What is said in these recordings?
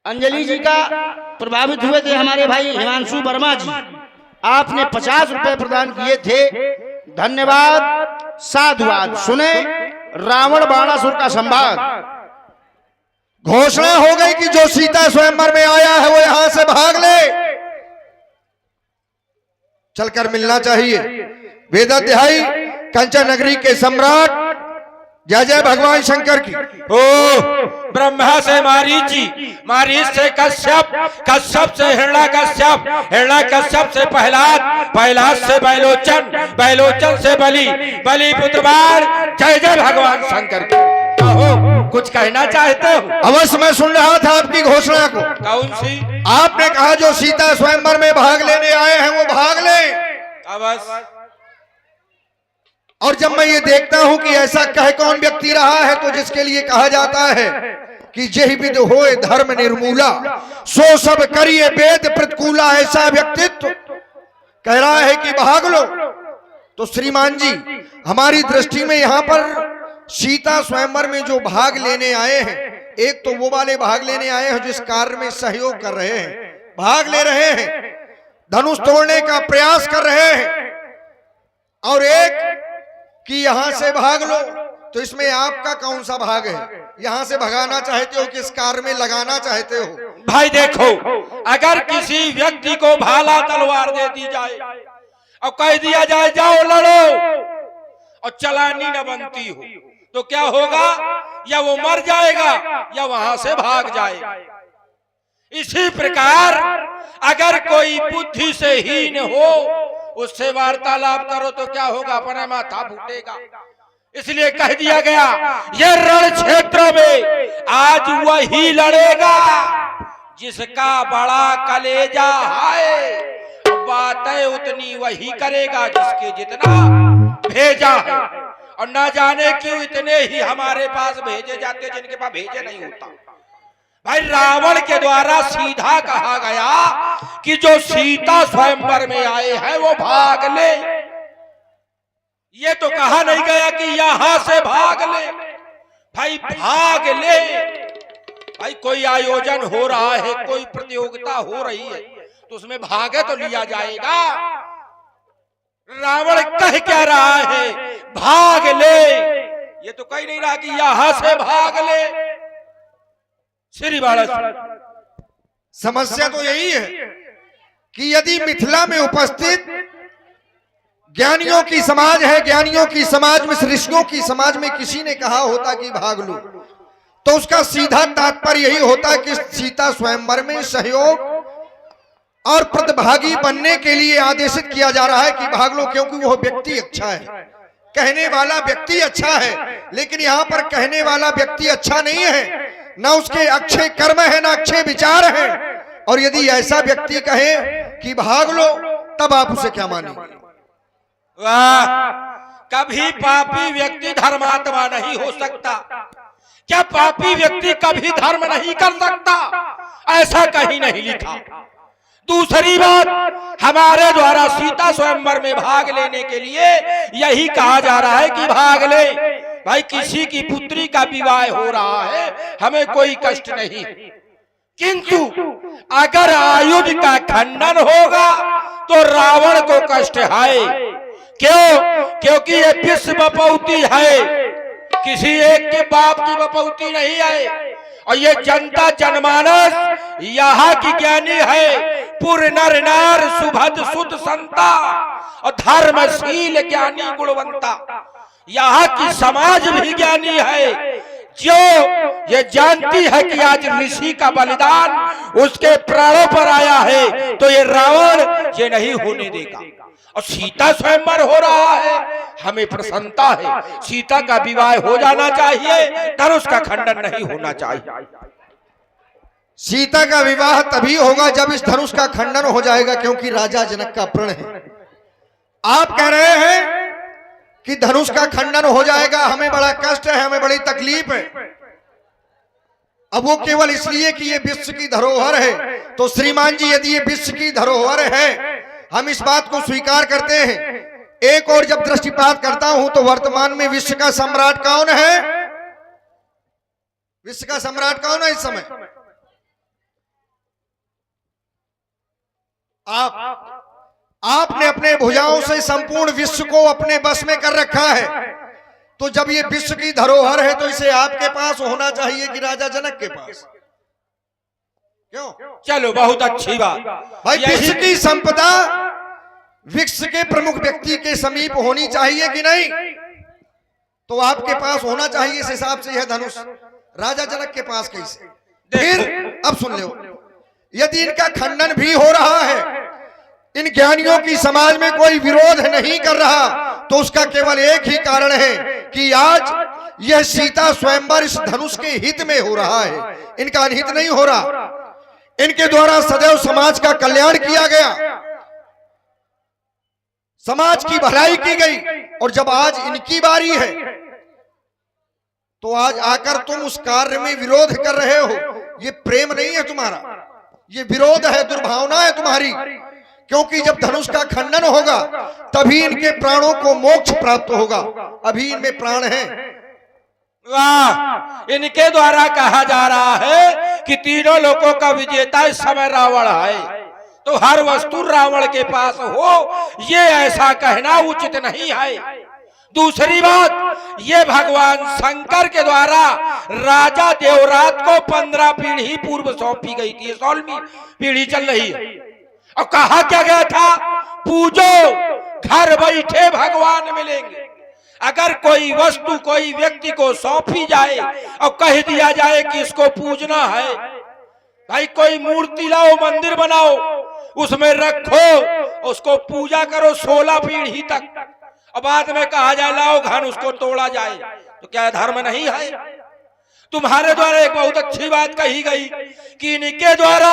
अंजलि जी का प्रभावित हुए थे हमारे भाई हिमांशु वर्मा जी। आपने 50 रुपए प्रदान किए थे, धन्यवाद साधुवाद। सुने रावण बाणासुर का संवाद। घोषणा हो गई कि जो सीता स्वयंवर में आया है वो यहां से भाग ले, चलकर मिलना चाहिए। वेदाध्यायी कंचन नगरी के सम्राट, जय जय भगवान शंकर की। ओ ब्रह्मा से मारीची, मारीच से कश्यप, कश्यप से हिरण्याकश्यप, हिरण्याकश्यप से प्रहलाद, प्रहलाद से बैलोचन, बैलोचन से बलि, बलि पुत्रवार। जय जय भगवान शंकर की। कहो कुछ कहना चाहते हो? अवश्य, मैं सुन रहा था आपकी घोषणा को। कौन सी? आपने कहा जो सीता स्वयंवर में भाग लेने आए हैं वो भाग ले। अवश्य। और जब मैं ये देखता हूं कि ऐसा कह कौन व्यक्ति रहा है, तो जिसके लिए कहा जाता है कि जेहि विद होए धर्म निर्मूला, सो सब करिए वेद प्रतिकूला, ऐसा व्यक्तित्व कह रहा है कि भाग लो। तो श्रीमान जी, हमारी दृष्टि में यहाँ पर सीता स्वयंवर में जो भाग लेने आए हैं, एक तो वो वाले भाग लेने आए हैं जिस कार्य में सहयोग कर रहे हैं, भाग ले रहे हैं, धनुष तोड़ने का प्रयास कर रहे हैं, और एक कि यहां से भाग लो। तो इसमें आपका कौन सा भाग है? यहां से भगाना चाहते हो कि इस कार्य में लगाना चाहते हो? भाई देखो, अगर किसी व्यक्ति को भाला तलवार दे दी जाए और कह दिया जाए जाओ लड़ो, और चलानी न बनती हो, तो क्या होगा? या वो मर जाएगा या वहां से भाग जाएगा। इसी प्रकार अगर कोई बुद्धि से हीन हो, उससे वार्तालाप करो तो क्या होगा? अपना माथा फूटेगा। इसलिए कह दिया गया ये रण क्षेत्र में आज वही लड़ेगा जिसका बड़ा कलेजा है, बातें उतनी वही करेगा जिसके जितना भेजा है। और ना जाने क्यों इतने ही हमारे पास भेजे जाते जिनके पास भेजे नहीं होता। भाई रावण के द्वारा सीधा कहा गया कि जो सीता स्वयंवर में आए हैं वो भाग ले। ये तो कहा नहीं गया कि यहां से भाग ले। भाई भाग ले। भाई कोई आयोजन हो रहा है, कोई प्रतियोगिता हो रही है, तो उसमें भागे तो लिया जाएगा। रावण कह क्या रहा है? भाग ले। ये तो कह नहीं रहा कि यहां से भाग ले। श्री बाला समस्या तो यही है कि यदि मिथिला में उपस्थित ज्ञानियों की समाज है, ज्ञानियों की समाज में, ऋषियों की समाज में किसी ने कहा होता कि भाग लो, तो उसका सीधा तात्पर्य यही होता कि सीता स्वयंवर में सहयोग और प्रतिभागी बनने के लिए आदेशित किया जा रहा है कि भाग लो, क्योंकि वो व्यक्ति अच्छा है, कहने वाला व्यक्ति अच्छा है। लेकिन यहाँ पर कहने वाला व्यक्ति अच्छा नहीं है, ना उसके अच्छे कर्म है, ना अच्छे विचार हैं। और यदि ऐसा व्यक्ति कहे कि भाग लो, तब आप उसे क्या मानेंगे? वाह, कभी पापी व्यक्ति धर्मात्मा नहीं हो सकता। क्या पापी व्यक्ति कभी धर्म नहीं कर सकता? ऐसा कहीं नहीं लिखा। दूसरी बात, हमारे द्वारा सीता स्वयंवर में भाग लेने के लिए यही कहा जा रहा है कि भाग ले। भाई किसी की पुत्री का विवाह हो रहा है, हमें कोई कष्ट नहीं, किंतु अगर आयुध का खंडन होगा तो रावण को कष्ट है। क्यों? क्योंकि ये विश्व बपौती है, किसी एक के बाप की बपौती नहीं है। और ये जनता जनमानस यहाँ की ज्ञानी है, पुर नर नार सुभद सुत संता और धर्मशील ज्ञानी गुणवंता। यहाँ की समाज भी ज्ञानी है, जो ये जानती है कि आज ऋषि का बलिदान उसके प्राणों पर आया है, तो ये रावण ये नहीं होने देगा। और सीता स्वयंवर हो रहा है, हमें प्रसन्नता है। सीता का विवाह हो जाना चाहिए, धनुष का खंडन नहीं होना चाहिए। सीता का विवाह तभी होगा जब इस धनुष का खंडन हो जाएगा, क्योंकि राजा जनक का प्रण है। आप कह रहे हैं कि धनुष का खंडन हो जाएगा, हमें बड़ा कष्ट है, हमें बड़ी तकलीफ है। अब वो केवल इसलिए कि ये विश्व की धरोहर है। तो श्रीमान जी, यदि ये विश्व की धरोहर है, हम इस बात को स्वीकार करते हैं। एक और जब दृष्टिपात करता हूं तो वर्तमान में विश्व का सम्राट कौन है? विश्व का सम्राट कौन है इस समय? आपने अपने भुजाओं से संपूर्ण विश्व को अपने बस में कर रखा है, तो जब ये विश्व की धरोहर है तो इसे आपके पास होना चाहिए कि राजा जनक के पास? क्यों? चलो बहुत अच्छी बात। भाई यही- विश्व की संपदा विश्व के प्रमुख व्यक्ति के समीप होनी चाहिए कि नहीं? तो आपके पास होना चाहिए। इस हिसाब से यह धनुष राजा जनक के पास कैसे? फिर अब सुन लो, यदि इनका खंडन भी हो रहा है, इन ज्ञानियों की समाज में कोई विरोध नहीं कर रहा, तो उसका केवल एक ही कारण है कि आज यह सीता स्वयंवर इस धनुष के हित में हो रहा है, इनका अनहित नहीं हो रहा। इनके द्वारा सदैव समाज का कल्याण किया गया, समाज की भलाई की गई, और जब आज इनकी बारी है तो आज आकर तुम उस कार्य में विरोध कर रहे हो। ये प्रेम नहीं है तुम्हारा, ये विरोध है, दुर्भावना है तुम्हारी। क्योंकि जब धनुष का खंडन होगा तभी इनके प्राणों को मोक्ष प्राप्त होगा। अभी इनमें प्राण है। वाह, इनके द्वारा कहा जा रहा है कि तीनों लोगों का विजेता इस समय रावण है, तो हर वस्तु रावण के पास हो, ये ऐसा कहना उचित नहीं है। दूसरी बात, ये भगवान शंकर के द्वारा राजा देवरात को 15 पीढ़ी पूर्व सौंपी गई थी, 16वीं पीढ़ी चल रही है। और कहा क्या गया था? पूजो, घर बैठे भगवान मिलेंगे। अगर कोई वस्तु कोई व्यक्ति को सौंपी जाए और कह दिया जाए कि इसको पूजना है, भाई कोई मूर्ति लाओ, मंदिर बनाओ, उसमें रखो, उसको पूजा करो 16 पीढ़ी तक, और बाद में कहा जाए लाओ घन उसको तोड़ा जाए, तो क्या धर्म नहीं है? तुम्हारे द्वारा एक बहुत अच्छी बात कही गई कि इनके द्वारा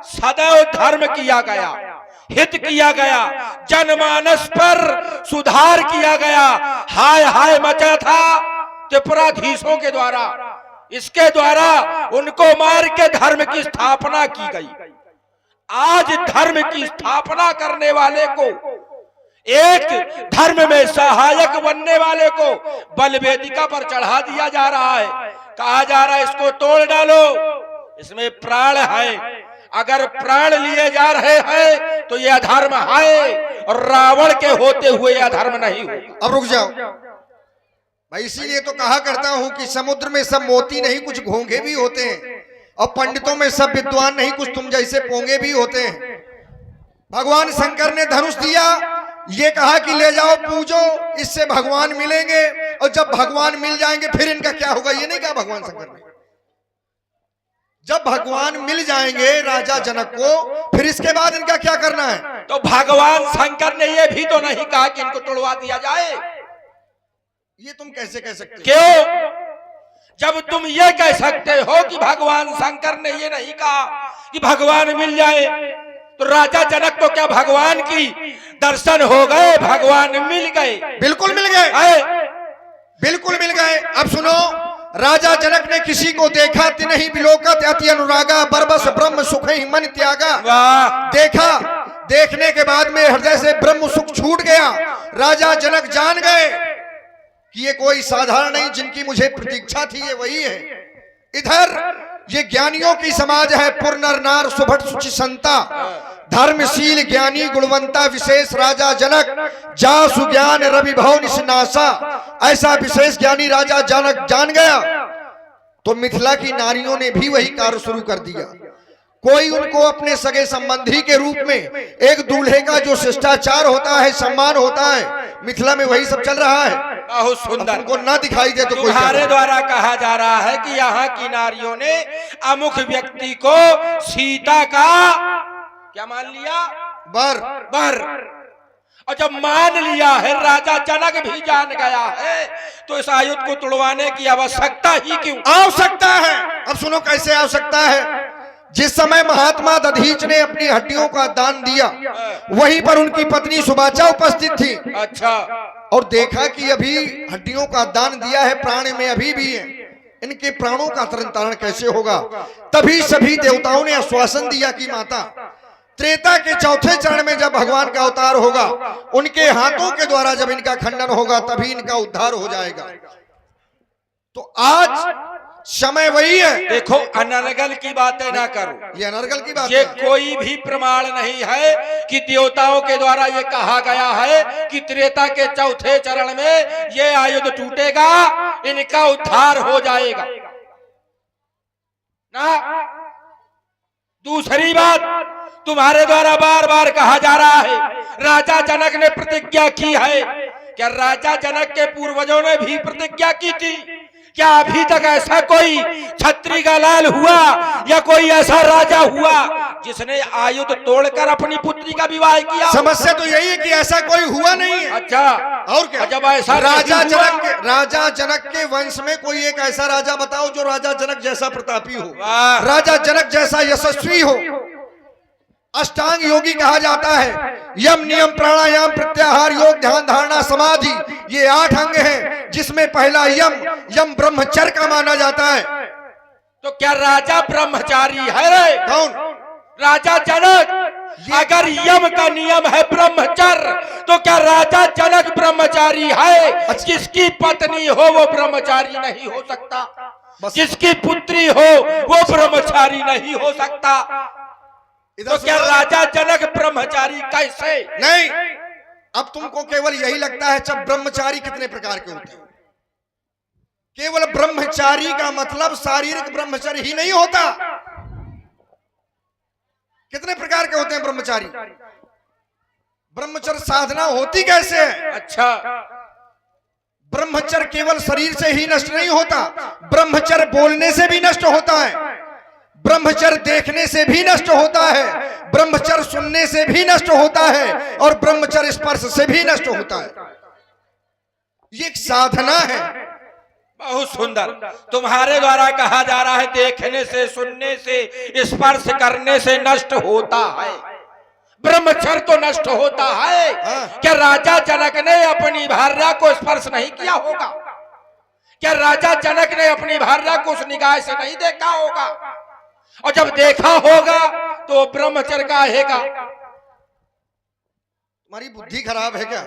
सदैव धर्म किया गया, हित किया गया, जनमानस पर सुधार किया गया। हाय हाय मचा था त्रिपुराधीशों के द्वारा, इसके द्वारा उनको मार के धर्म की स्थापना की गई। आज धर्म की स्थापना करने वाले को, एक धर्म में सहायक बनने वाले को बलवेदिका पर चढ़ा दिया जा रहा है। कहा जा रहा है इसको तोड़ डालो, इसमें प्राण है। अगर प्राण लिए जा रहे हैं तो यह अधर्म है, और रावण के होते हुए यह अधर्म नहीं होगा। अब रुक जाओ भाई, इसीलिए तो कहा करता हूं कि समुद्र में सब मोती नहीं, कुछ घोंघे भी होते हैं, और पंडितों में सब विद्वान नहीं, कुछ तुम जैसे पोंगे भी होते हैं। भगवान शंकर ने धनुष दिया, ये कहा कि ले जाओ पूजो, इससे भगवान मिलेंगे, और जब भगवान मिल जाएंगे फिर इनका क्या होगा, ये नहीं कहा भगवान शंकर ने। जब भगवान मिल जाएंगे राजा जनक को, फिर इसके बाद इनका क्या करना है? तो भगवान शंकर ने यह भी तो नहीं कहा कि इनको तोड़वा दिया जाए। ये तुम कैसे कह सकते हो? क्यों? जब तुम ये कह सकते हो कि भगवान शंकर ने ये नहीं कहा कि भगवान मिल जाए, तो राजा जनक को क्या भगवान की दर्शन हो गए? भगवान मिल गए, बिल्कुल मिल गए, बिल्कुल मिल गए। अब सुनो, राजा जनक ने किसी को देखा नहीं, विलोकत अति अनुरागा, बरबस ब्रह्म सुख ही मन त्यागा। देखा, देखने के बाद में हृदय से ब्रह्म सुख छूट गया। राजा जनक जान गए कि ये कोई साधारण नहीं, जिनकी मुझे प्रतीक्षा थी ये वही है। इधर ये ज्ञानियों की समाज है, पुर नर नार सुभट सुचि संता, धर्मशील ज्ञानी गुणवंता विशेष राजा जनक, जा सुज्ञान रवि भव निशनासा। ऐसा विशेष ज्ञानी राजा जनक जान गया, तो मिथिला की नारियों ने भी वही कार्य शुरू कर दिया। कोई उनको अपने सगे संबंधी के रूप में, एक दूल्हे का जो शिष्टाचार होता है, सम्मान होता है, मिथिला में वही सब चल रहा है। बहुत सुंदर। उनको ना दिखाई दे तो कोई तुम्हारे द्वारा कहा जा रहा है कि यहाँ की नारियों ने अमुख व्यक्ति को सीता का क्या मान लिया? बर। और जब मान लिया है, राजा जनक भी जान गया है, तो इस आयुध को तोड़वाने की आवश्यकता ही क्यों? आवश्यकता है। अब सुनो कैसे आवश्यकता है। जिस समय महात्मा दधीच ने अपनी हड्डियों का दान दिया, वहीं पर उनकी पत्नी सुबाचा उपस्थित थी। अच्छा। और देखा कि अभी हड्डियों का दान दिया है, प्राण में अभी भी है, इनके प्राणों का तरण तारण कैसे होगा? तभी सभी देवताओं ने आश्वासन दिया कि माता, त्रेता के चौथे चरण में जब भगवान का अवतार होगा, उनके हाथों के द्वारा जब इनका खंडन होगा, तभी इनका उद्धार हो जाएगा। तो आज समय वही है। देखो अनर्गल की बातें ना करो, ये अनर्गल की बात ये है। कोई भी प्रमाण नहीं है कि देवताओं के द्वारा ये कहा गया है कि त्रेता के चौथे चरण में ये आयुध टूटेगा, इनका उद्धार हो जाएगा ना। दूसरी बात, तुम्हारे द्वारा बार बार कहा जा रहा है राजा जनक ने प्रतिज्ञा की है। क्या राजा जनक के पूर्वजों ने भी प्रतिज्ञा की थी? क्या अभी तक ऐसा कोई छत्री का लाल हुआ या कोई ऐसा राजा हुआ जिसने आयुध तोड़कर अपनी पुत्री का विवाह किया? समस्या तो यही है कि ऐसा कोई हुआ नहीं है। अच्छा, और क्या? जब ऐसा राजा नहीं जनक के वंश में कोई एक ऐसा राजा बताओ जो राजा जनक जैसा प्रतापी हो, वाह। राजा जनक जैसा यशस्वी हो। अष्टांग योगी कहा जाता है। यम, नियम, प्राणायाम, प्रत्याहार, योग, ध्यान, धारणा, समाधि, ये 8 अंग हैं, जिसमें पहला यम ब्रह्मचर्य का माना जाता है। तो क्या राजा ब्रह्मचारी है रे? कौन? राजा जनक। अगर यम का नियम है ब्रह्मचर्य, तो क्या राजा जनक ब्रह्मचारी है? जिसकी पत्नी हो वो ब्रह्मचारी नहीं हो सकता, जिसकी पुत्री हो वो ब्रह्मचारी नहीं हो सकता। तो क्या राजा जनक ब्रह्मचारी कैसे? नहीं, अब तुमको केवल यही लगता है जब ब्रह्मचारी कितने प्रकार के होते हैं। केवल ब्रह्मचारी का मतलब शारीरिक ब्रह्मचर्य ही नहीं होता। कितने प्रकार के होते हैं ब्रह्मचारी? ब्रह्मचर्य साधना होती कैसे है? अच्छा, ब्रह्मचर्य केवल शरीर से ही नष्ट नहीं होता, ब्रह्मचर्य बोलने से भी नष्ट होता है, ब्रह्मचर्य देखने से भी नष्ट होता है, ब्रह्मचर्य सुनने से भी नष्ट होता है, और ब्रह्मचर्य स्पर्श से भी नष्ट होता है। ये एक साधना है। बहुत सुंदर। तुम्हारे द्वारा कहा जा रहा है देखने से, सुनने से, स्पर्श करने से नष्ट होता है, ब्रह्मचर्य तो नष्ट होता है। क्या राजा जनक ने अपनी भार्या को स्पर्श नहीं किया होगा? क्या राजा जनक ने अपनी भार्या को उस निगाह से नहीं देखा होगा? और जब देखा होगा तो ब्रह्मचर्य का रहेगा। तुम्हारी बुद्धि खराब है क्या?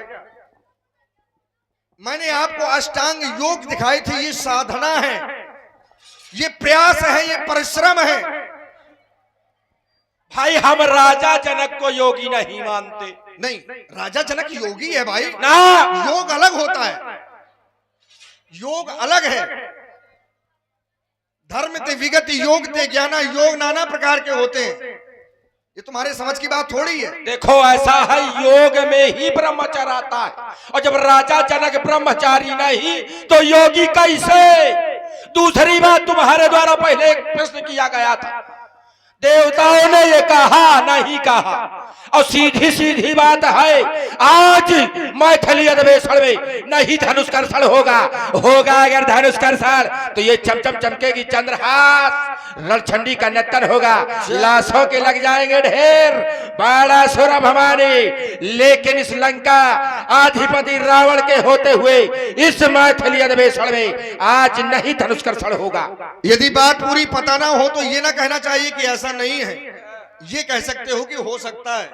मैंने आपको अष्टांग योग दिखाई थी। ये साधना है, ये प्रयास है, ये परिश्रम है। भाई हम राजा जनक को योगी नहीं मानते। नहीं, राजा जनक योगी है भाई ना। योग अलग होता है, योग अलग है। धर्म ते विगत योग ते ज्ञाना, योग नाना प्रकार के होते हैं। ये तुम्हारे समझ की बात थोड़ी है। देखो ऐसा है, योग में ही ब्रह्मचर्य आता है, और जब राजा जनक ब्रह्मचारी नहीं तो योगी कैसे? दूसरी बात, तुम्हारे द्वारा पहले एक प्रश्न किया गया था, देवताओं ने ये कहा नहीं कहा, और सीधी सीधी बात है, आज मैथिली अधिवेशन में नहीं धनुष कर्षण होगा। अगर धनुष कर्षण तो ये चमचम चमकेगी चंद्रहास, रणछंडी का नर्तन होगा, लाशों के लग जाएंगे ढेर, बड़ा सुरभ हमारे। लेकिन इस लंका अधिपति रावण के होते हुए इस मैथिली अधिवेशन में आज नहीं धनुष कर्षण होगा। यदि बात पूरी पता ना हो तो ये ना कहना चाहिए कि ऐसा नहीं है। ये कह सकते हो कि हो सकता है,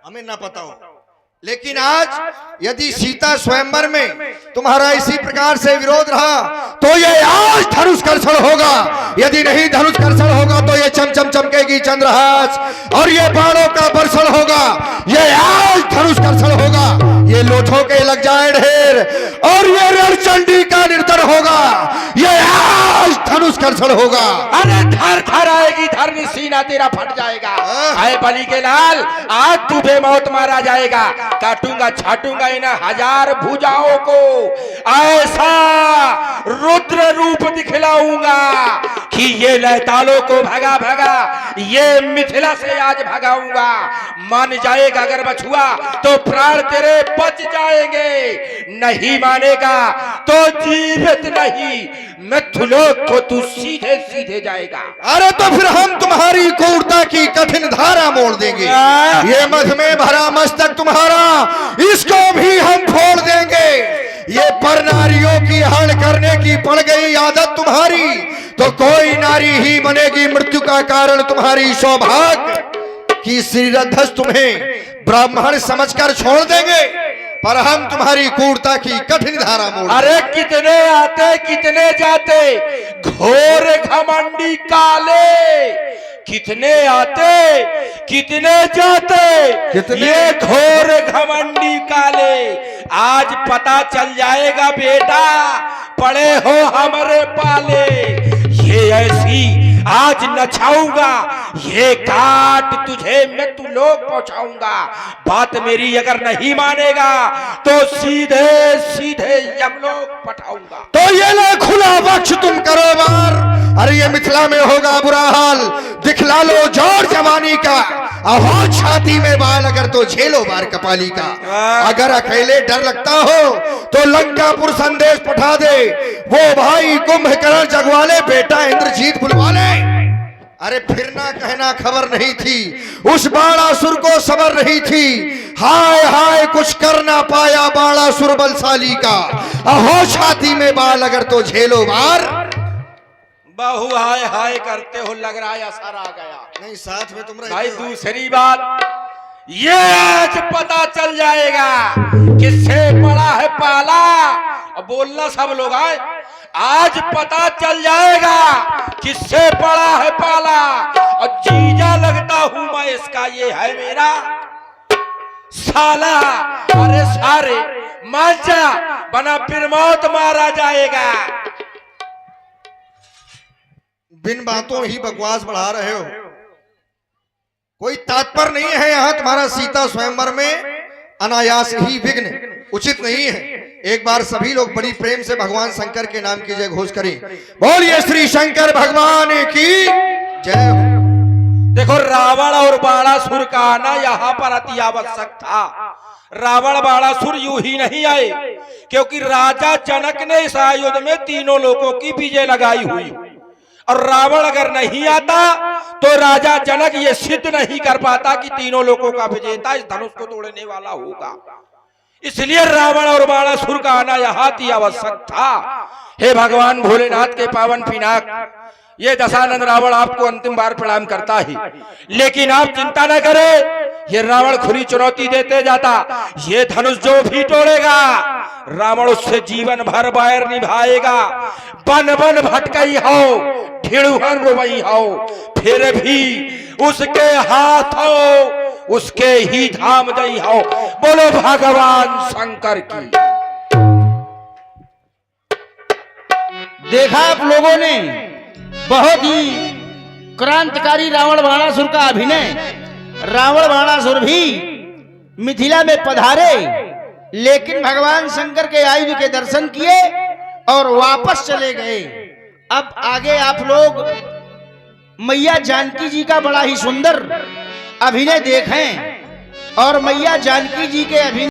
हमें ना पता हो। लेकिन आज यदि सीता स्वयंवर में तुम्हारा इसी प्रकार से विरोध रहा तो ये आज धनुष कर्षण होगा। यदि नहीं धनुष कर्षण होगा तो ये चमचम चमकेगी चंद्रहास, और ये बाणों का वर्षण होगा। ये आज धनुष कर्षण होगा, ये लोथों के लग जाए ढेर, और ये रणचंडी का नर्तन होगा। ये आज धनुष कर्षण होगा। अरे धर धर आएगी धरनी, सीना तेरा फट जाएगा। आए बलि के लाल, आज तू बेमौत मारा जाएगा। काटूंगा छाटूंगा इन 1000 भुजाओं को, ऐसा रुद्र रूप दिखलाऊंगा कि ये लैतालों को भगा भगा ये मिथिला से आज भगाऊंगा। मान जाएगा अगर बछुआ तो प्राण तेरे बच जाएंगे, नहीं मानेगा तो जीवित नहीं, मिथुलोक को तू सीधे सीधे जाएगा। अरे तो फिर हम तुम्हारी क्रूरता की कठिन धारा मोड़ देंगे। ये मध में भरा मस्तक तुम्हारा, इसको भी हम फोड़ देंगे। ये पर नारियों की हरण करने की पड़ गई आदत तुम्हारी, तो कोई नारी ही बनेगी मृत्यु का कारण तुम्हारी सौभाग्य की श्रीरध्वज तुम्हें ब्राह्मण समझकर छोड़ देंगे। पर हम तुम्हारी क्रूरता की कठिन धारा मोड़। अरे कितने आते कितने जाते घोर घमंडी काले, कितने आते कितने जाते कितने? ये घोर घमंडी काले। आज पता चल जाएगा बेटा, पड़े हो हमारे पाले। ये ऐसी आज नचाऊंगा, ये काट तुझे मैं तू लोग पहुंचाऊंगा। बात मेरी अगर नहीं मानेगा तो सीधे सीधे यमलोक पठाऊंगा। तो ये ले खुला बख्श तुम करो बार। अरे ये मिथिला में होगा बुरा हाल, दिखला लो जोर जवानी का। आवाज छाती में बाल अगर तो झेलो बार कपाली का। अगर अकेले डर लगता हो तो लंकापुर संदेश पठा दे, वो भाई कुंभकर्ण जगवाले बेटा इंद्रजीत बुलवा ले। अरे फिर ना कहना खबर नहीं थी, उस बाणासुर को सबर नहीं थी। हाय हाय कुछ कर ना पाया बाणासुर बलशाली का। अहो छाती में बाल अगर तो झेलो बार। बहु हाय हाय करते हो, लग रहा है असर आ गया। नहीं साथ में तुम भाई दूसरी बात, ये आज पता चल जाएगा किससे पड़ा है पाला। अब बोलना सब लोग आए, आज पता चल जाएगा किससे पड़ा है पाला। और जीजा लगता हूं मैं इसका, ये है मेरा साला। अरे सारे मांझा बना फिर मौत मारा जाएगा। बिन बातों ही बकवास बढ़ा रहे हो, कोई तात्पर्य नहीं है यहाँ तुम्हारा सीता स्वयंवर में अनायास ही विघ्न उचित नहीं है। एक बार सभी लोग बड़ी प्रेम से भगवान शंकर के नाम की जय घोष करें। बोलिए श्री शंकर भगवान की जय हो। देखो रावण और बाणासुर का आना यहाँ पर अति आवश्यक था। रावण बाणासुर यूं ही नहीं आए, क्योंकि राजा जनक ने इस आयुध में तीनों लोगों की विजय लगाई हुई। और रावण अगर नहीं आता तो राजा जनक ये सिद्ध नहीं कर पाता कि तीनों लोगों का विजेता इस धनुष को तोड़ने वाला होगा। इसलिए रावण और बाणासुर का आना यहाँ ही आवश्यक था। हे भगवान भोलेनाथ के पावन पिनाक, ये दशानंद रावण आपको अंतिम बार प्रणाम करता है, लेकिन आप चिंता न करें। ये रावण खुली चुनौती देते जाता, ये धनुष जो भी तोड़ेगा रावण उससे जीवन भर बैर निभाएगा। बन बन भटकई हो, ढिड़ुहन रोवई हो, फिर भी उसके हाथ हो, उसके ही धाम जई हो। बोलो भगवान शंकर की। देखा आप लोगों ने बहुत ही क्रांतिकारी रावण बाणासुर का अभिनय। रावण बाणासुर भी मिथिला में पधारे, लेकिन भगवान शंकर के आयुध के दर्शन किए और वापस चले गए। अब आगे आप लोग मैया जानकी जी का बड़ा ही सुंदर अभिनय देखें और मैया जानकी जी के अभिनय